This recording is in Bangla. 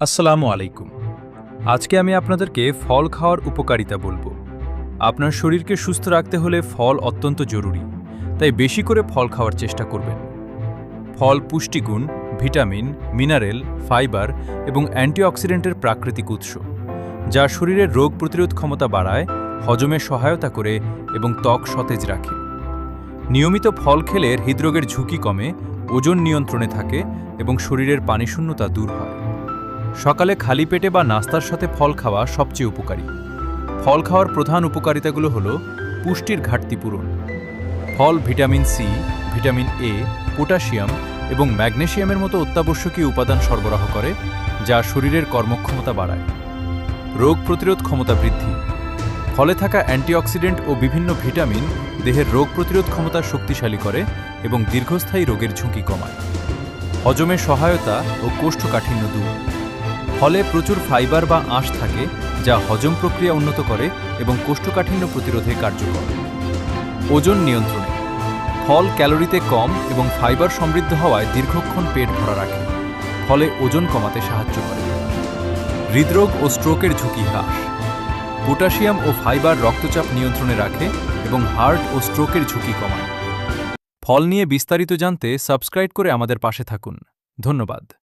আসসালামু আলাইকুম। আজকে আমি আপনাদেরকে ফল খাওয়ার উপকারিতা বলবো। আপনার শরীরকে সুস্থ রাখতে হলে ফল অত্যন্ত জরুরি, তাই বেশি করে ফল খাওয়ার চেষ্টা করবেন। ফল পুষ্টিগুণ, ভিটামিন, মিনারেল, ফাইবার এবং অ্যান্টিঅক্সিডেন্টের প্রাকৃতিক উৎস, যা শরীরের রোগ প্রতিরোধ ক্ষমতা বাড়ায়, হজমে সহায়তা করে এবং ত্বক সতেজ রাখে। নিয়মিত ফল খেলে হৃদরোগের ঝুঁকি কমে, ওজন নিয়ন্ত্রণে থাকে এবং শরীরের পানিশূন্যতা দূর হয়। সকালে খালি পেটে বা নাস্তার সাথে ফল খাওয়া সবচেয়ে উপকারী। ফল খাওয়ার প্রধান উপকারিতাগুলো হল পুষ্টির ঘাটতি পূরণ। ফল vitamin C, vitamin A, potassium এবং ম্যাগনেসিয়ামের মতো অত্যাবশ্যকীয় উপাদান সরবরাহ করে, যা শরীরের কর্মক্ষমতা বাড়ায়। রোগ প্রতিরোধ ক্ষমতা বৃদ্ধি। ফলে থাকা অ্যান্টিঅক্সিডেন্ট ও বিভিন্ন ভিটামিন দেহের রোগ প্রতিরোধ ক্ষমতা শক্তিশালী করে এবং দীর্ঘস্থায়ী রোগের ঝুঁকি কমায়। হজমে সহায়তা ও কোষ্ঠকাঠিন্য দূর। ফলে প্রচুর ফাইবার বা আঁশ থাকে, যা হজম প্রক্রিয়া উন্নত করে এবং কোষ্ঠকাঠিন্য প্রতিরোধে কার্যকর। ওজন নিয়ন্ত্রণে। ফল ক্যালোরিতে কম এবং ফাইবার সমৃদ্ধ হওয়ায় দীর্ঘক্ষণ পেট ভরা রাখে, ফলে ওজন কমাতে সাহায্য করে। হৃদরোগ ও স্ট্রোকের ঝুঁকি হ্রাস। পটাশিয়াম ও ফাইবার রক্তচাপ নিয়ন্ত্রণে রাখে এবং হার্ট ও স্ট্রোকের ঝুঁকি কমায়। ফল নিয়ে বিস্তারিত জানতে সাবস্ক্রাইব করে আমাদের পাশে থাকুন। ধন্যবাদ।